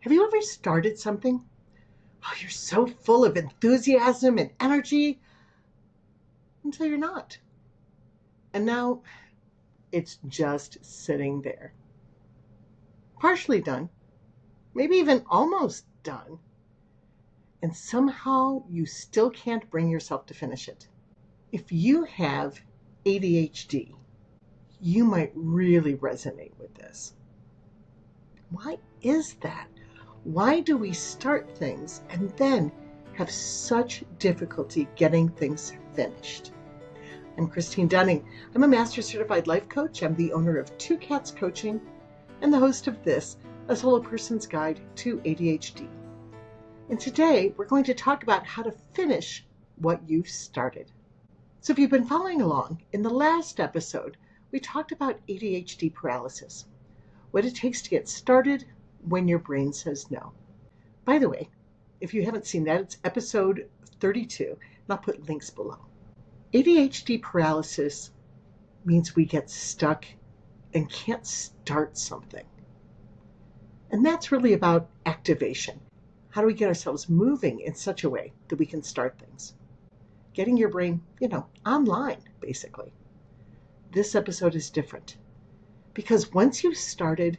Have you ever started something? Oh, you're so full of enthusiasm and energy until you're not. And now it's just sitting there. Partially done, maybe even almost done. And somehow you still can't bring yourself to finish it. If you have ADHD, you might really resonate with this. Why is that? Why do we start things and then have such difficulty getting things finished? I'm Christine Dunning. I'm a Master Certified Life Coach. I'm the owner of Two Cats Coaching and the host of this, A Solo Person's Guide to ADHD. And today we're going to talk about how to finish what you've started. So if you've been following along, in the last episode, we talked about ADHD paralysis, what it takes to get started when your brain says no. By the way, if you haven't seen that, it's episode 32, and I'll put links below. ADHD paralysis means we get stuck and can't start something. And that's really about activation. How do we get ourselves moving in such a way that we can start things? Getting your brain, online, basically. This episode is different because once you've started,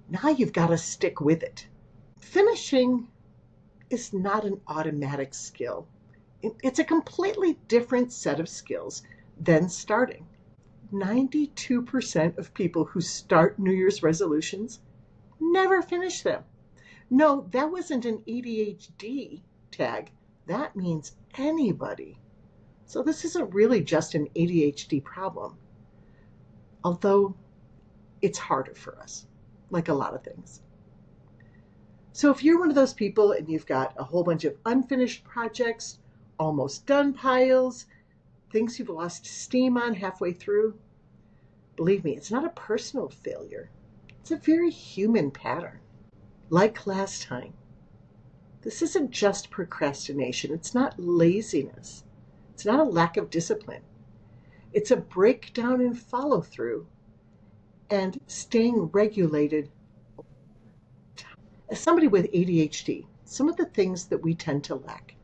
now you've got to stick with it. Finishing is not an automatic skill. It's a completely different set of skills than starting. 92% of people who start New Year's resolutions never finish them. No, that wasn't an ADHD tag. That means anybody. So this isn't really just an ADHD problem, although it's harder for us, like a lot of things. So if you're one of those people and you've got a whole bunch of unfinished projects, almost done piles, things you've lost steam on halfway through, believe me, it's not a personal failure. It's a very human pattern. Like last time, this isn't just procrastination. It's not laziness. It's not a lack of discipline. It's a breakdown in follow-through and staying regulated. As somebody with ADHD, some of the things that we tend to lack.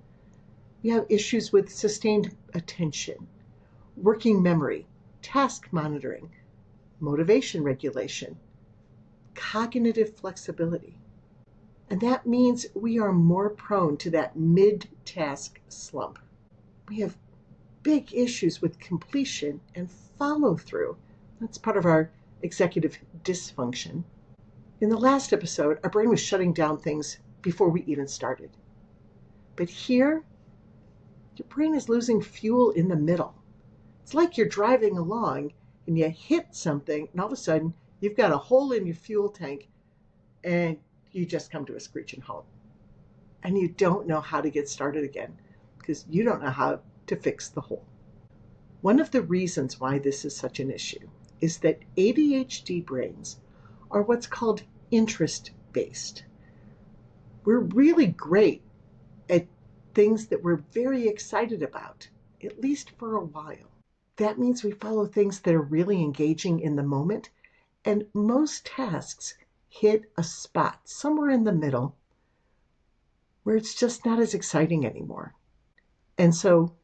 We have issues with sustained attention, working memory, task monitoring, motivation regulation, cognitive flexibility. And that means we are more prone to that mid-task slump. We have big issues with completion and follow-through. That's part of our executive dysfunction. In the last episode, our brain was shutting down things before we even started. But here, your brain is losing fuel in the middle. It's like you're driving along and you hit something, and all of a sudden, you've got a hole in your fuel tank, and you just come to a screeching halt. And you don't know how to get started again because you don't know how to fix the hole. One of the reasons why this is such an issue is that ADHD brains are what's called interest-based. We're really great at things that we're very excited about, at least for a while. That means we follow things that are really engaging in the moment, and most tasks hit a spot somewhere in the middle where it's just not as exciting anymore. And so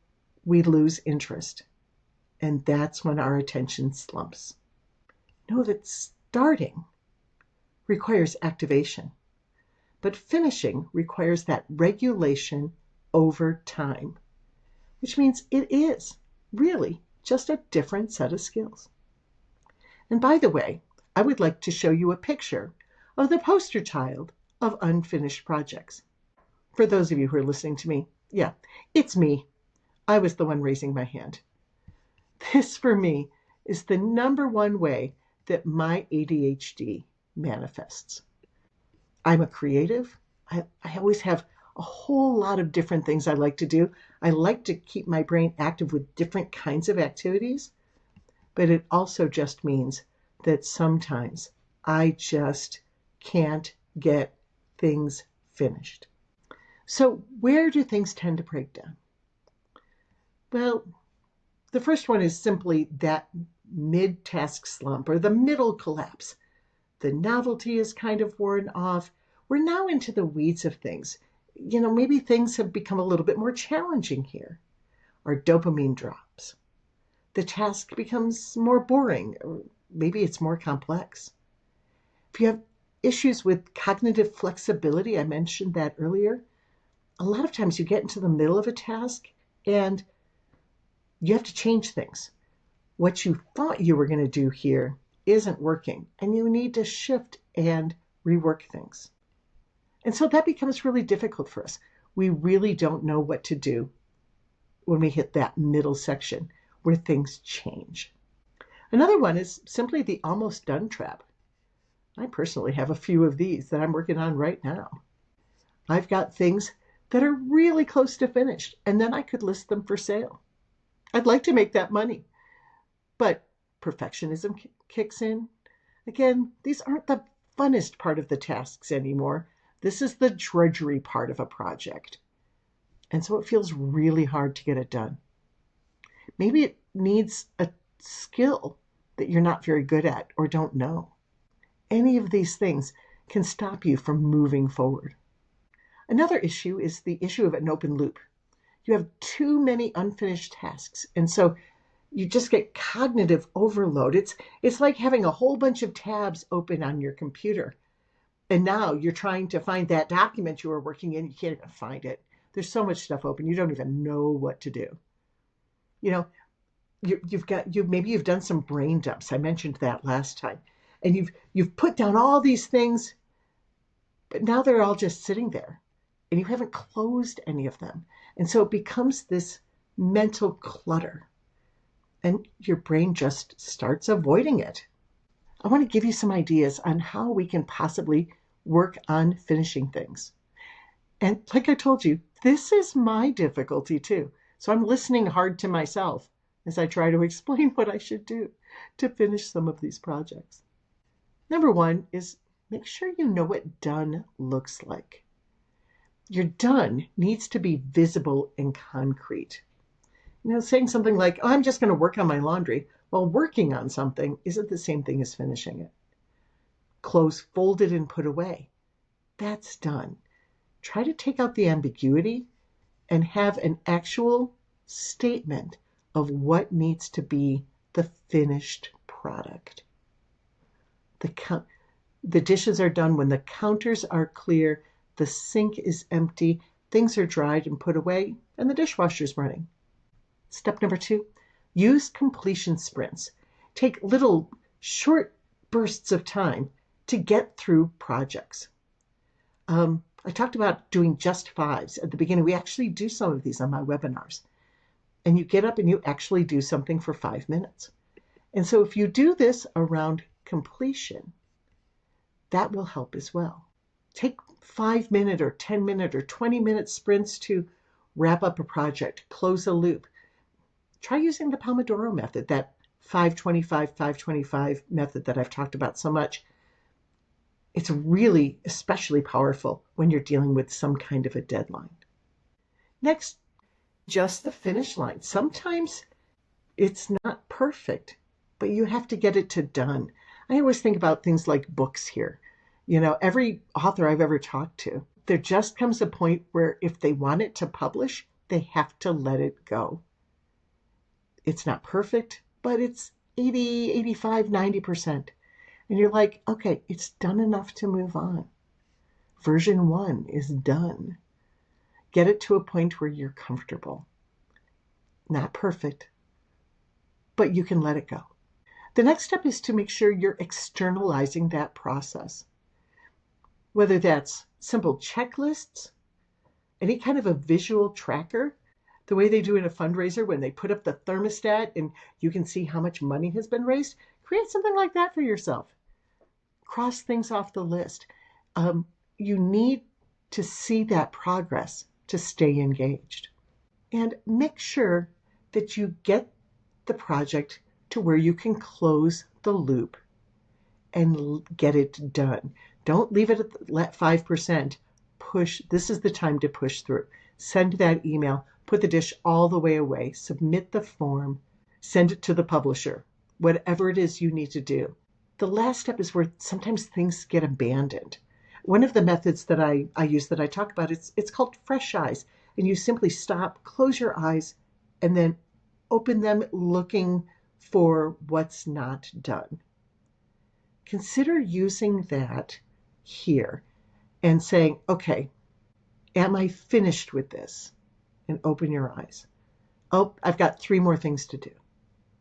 we lose interest. And that's when our attention slumps. Know that starting requires activation, but finishing requires that regulation over time, which means it is really just a different set of skills. And by the way, I would like to show you a picture of the poster child of unfinished projects. For those of you who are listening to me, yeah, it's me. I was the one raising my hand. This, for me, is the number one way that my ADHD manifests. I'm a creative. I always have a whole lot of different things I like to do. I like to keep my brain active with different kinds of activities, but it also just means that sometimes I just can't get things finished. So where do things tend to break down? Well, the first one is simply that mid-task slump or the middle collapse. The novelty is kind of worn off. We're now into the weeds of things. Maybe things have become a little bit more challenging here. Our dopamine drops. The task becomes more boring, or maybe it's more complex. If you have issues with cognitive flexibility, I mentioned that earlier, a lot of times you get into the middle of a task and you have to change things. What you thought you were going to do here isn't working, and you need to shift and rework things. And so that becomes really difficult for us. We really don't know what to do when we hit that middle section where things change. Another one is simply the almost done trap. I personally have a few of these that I'm working on right now. I've got things that are really close to finished, and then I could list them for sale. I'd like to make that money, but perfectionism kicks in. Again, these aren't the funnest part of the tasks anymore. This is the drudgery part of a project. And so it feels really hard to get it done. Maybe it needs a skill that you're not very good at or don't know. Any of these things can stop you from moving forward. Another issue is the issue of an open loop. You have too many unfinished tasks, and so you just get cognitive overload. It's like having a whole bunch of tabs open on your computer, and now you're trying to find that document you were working in. You can't even find it. There's so much stuff open. You don't even know what to do. Maybe you've done some brain dumps. I mentioned that last time, and you've put down all these things, but now they're all just sitting there, and you haven't closed any of them, and so it becomes this mental clutter, and your brain just starts avoiding it. I want to give you some ideas on how we can possibly work on finishing things. And like I told you, this is my difficulty too. So I'm listening hard to myself as I try to explain what I should do to finish some of these projects. Number one is make sure you know what done looks like. Your done needs to be visible and concrete. Saying something like, I'm just going to work on my laundry, while working on something isn't the same thing as finishing it. Clothes folded and put away. That's done. Try to take out the ambiguity and have an actual statement of what needs to be the finished product. The dishes are done when the counters are clear, the sink is empty, things are dried and put away, and the dishwasher's running. Step number 2, use completion sprints. Take little short bursts of time to get through projects. I talked about doing just fives at the beginning. We actually do some of these on my webinars. And you get up and you actually do something for 5 minutes. And so if you do this around completion, that will help as well. Take 5-minute or 10-minute or 20-minute sprints to wrap up a project, close a loop. Try using the Pomodoro method, that 5-25-5-25 method that I've talked about so much. It's really especially powerful when you're dealing with some kind of a deadline. Next, just the finish line. Sometimes it's not perfect, but you have to get it to done. I always think about things like books here. Every author I've ever talked to, there just comes a point where if they want it to publish, they have to let it go. It's not perfect, but it's 80, 85, 90%. And you're like, okay, it's done enough to move on. Version 1 is done. Get it to a point where you're comfortable. Not perfect, but you can let it go. The next step is to make sure you're externalizing that process. Whether that's simple checklists, any kind of a visual tracker, the way they do in a fundraiser when they put up the thermostat and you can see how much money has been raised. Create something like that for yourself. Cross things off the list. You need to see that progress to stay engaged. And make sure that you get the project to where you can close the loop and get it done. Don't leave it at 5%. Push. This is the time to push through. Send that email. Put the dish all the way away. Submit the form. Send it to the publisher. Whatever it is you need to do. The last step is where sometimes things get abandoned. One of the methods that I use that I talk about, it's called fresh eyes. And you simply stop, close your eyes, and then open them looking for what's not done. Consider using that here and saying, okay, am I finished with this? And open your eyes. Oh, I've got 3 more things to do.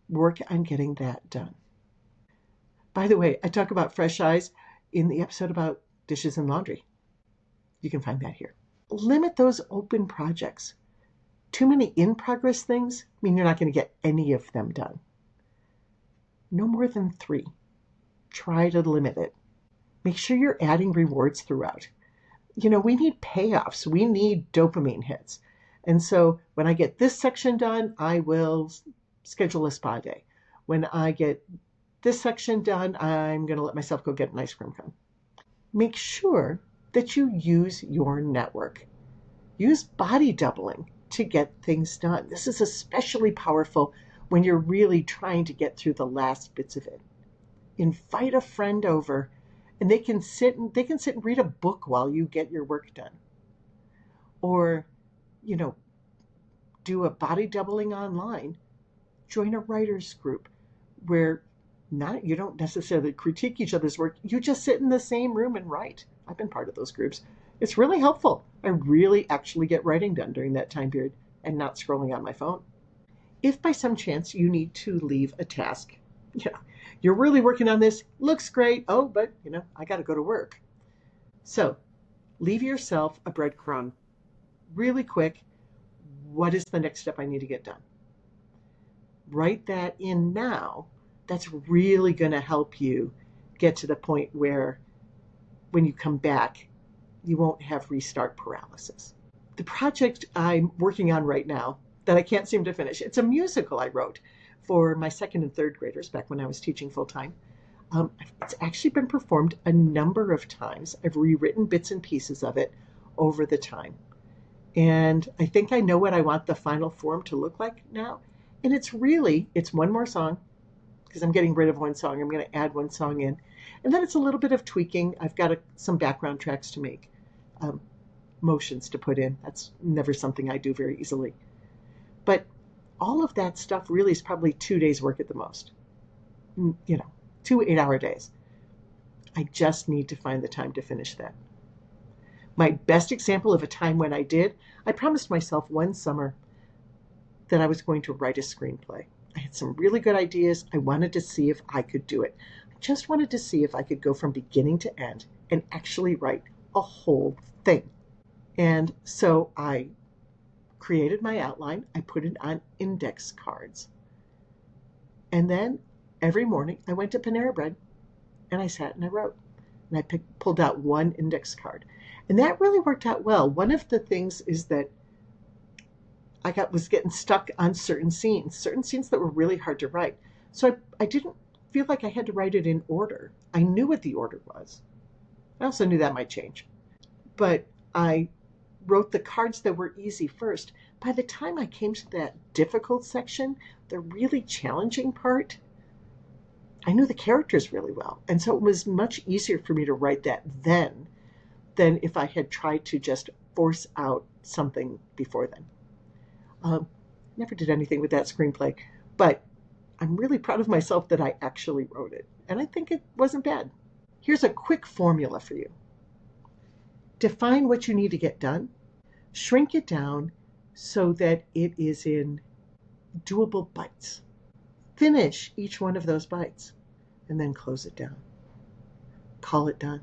Work on getting that done. By the way, I talk about fresh eyes in the episode about dishes and laundry. You can find that here. Limit those open projects. Too many in-progress things mean you're not going to get any of them done. No more than 3. Try to limit it. Make sure you're adding rewards throughout. We need payoffs. We need dopamine hits. And so when I get this section done, I will schedule a spa day. When I get this section done, I'm going to let myself go get an ice cream cone. Make sure that you use your network. Use body doubling to get things done. This is especially powerful when you're really trying to get through the last bits of it. Invite a friend over, and they can sit and read a book while you get your work done. Or, do a body doubling online. Join a writer's group where you don't necessarily critique each other's work. You just sit in the same room and write. I've been part of those groups. It's really helpful. I really actually get writing done during that time period and not scrolling on my phone. If by some chance you need to leave a task, you're really working on this, looks great. Oh, but I got to go to work. So leave yourself a breadcrumb really quick. What is the next step I need to get done? Write that in now. That's really going to help you get to the point where when you come back, you won't have restart paralysis. The project I'm working on right now that I can't seem to finish, it's a musical I wrote for my 2nd and 3rd graders back when I was teaching full-time. It's actually been performed a number of times. I've rewritten bits and pieces of it over the time. And I think I know what I want the final form to look like now. And it's one more song, because I'm getting rid of one song. I'm going to add one song in. And then it's a little bit of tweaking. I've got some background tracks to make, motions to put in. That's never something I do very easily. But all of that stuff really is probably 2 days work at the most. 2 8-hour days. I just need to find the time to finish that. My best example of a time when I promised myself one summer that I was going to write a screenplay. I had some really good ideas. I wanted to see if I could do it. I just wanted to see if I could go from beginning to end and actually write a whole thing. And so I created my outline. I put it on index cards. And then every morning I went to Panera Bread and I sat and I wrote. And I pulled out one index card. And that really worked out well. One of the things is that I was getting stuck on certain scenes that were really hard to write. So I didn't feel like I had to write it in order. I knew what the order was. I also knew that might change. But I wrote the cards that were easy first. By the time I came to that difficult section, the really challenging part, I knew the characters really well. And so it was much easier for me to write that then than if I had tried to just force out something before then. Never did anything with that screenplay, but I'm really proud of myself that I actually wrote it. And I think it wasn't bad. Here's a quick formula for you. Define what you need to get done. Shrink it down so that it is in doable bites. Finish each one of those bites and then close it down. Call it done.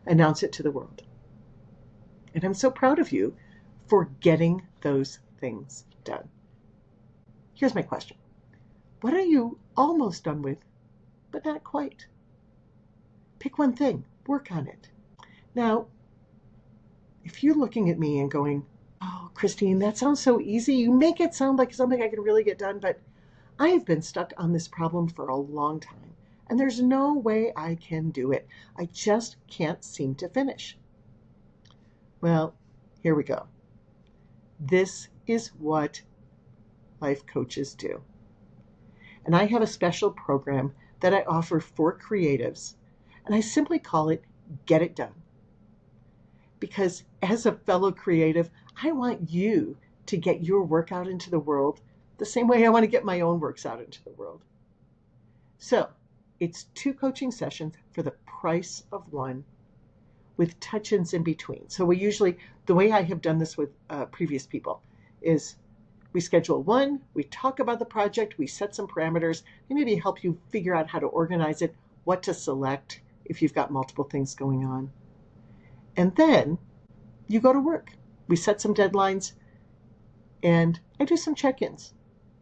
Announce it to the world. And I'm so proud of you for getting those things done. Here's my question. What are you almost done with, but not quite? Pick one thing. Work on it. Now, if you're looking at me and going, oh, Christine, that sounds so easy. You make it sound like something I can really get done, but I have been stuck on this problem for a long time. And there's no way I can do it. I just can't seem to finish. Well, here we go. This is what life coaches do. And I have a special program that I offer for creatives, and I simply call it Get It Done. because as a fellow creative, I want you to get your work out into the world the same way I want to get my own works out into the world. So it's 2 coaching sessions for the price of 1 with touch-ins in between. So we usually, the way I have done this with previous people is we schedule 1, we talk about the project, we set some parameters, and maybe help you figure out how to organize it, what to select if you've got multiple things going on. And then you go to work. We set some deadlines, and I do some check-ins.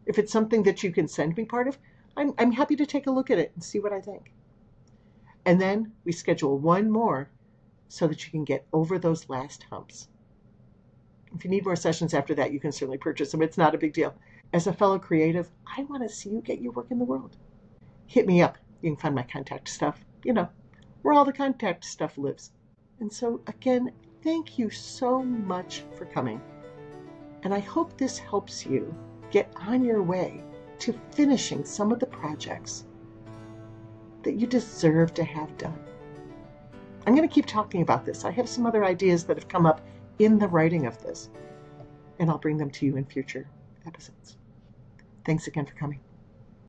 If it's something that you can send me part of, I'm happy to take a look at it and see what I think. And then we schedule 1 more so that you can get over those last humps. If you need more sessions after that, you can certainly purchase them. It's not a big deal. As a fellow creative, I want to see you get your work in the world. Hit me up. You can find my contact stuff, where all the contact stuff lives. And so again, thank you so much for coming. And I hope this helps you get on your way to finishing some of the projects that you deserve to have done. I'm going to keep talking about this. I have some other ideas that have come up in the writing of this, and I'll bring them to you in future episodes. Thanks again for coming.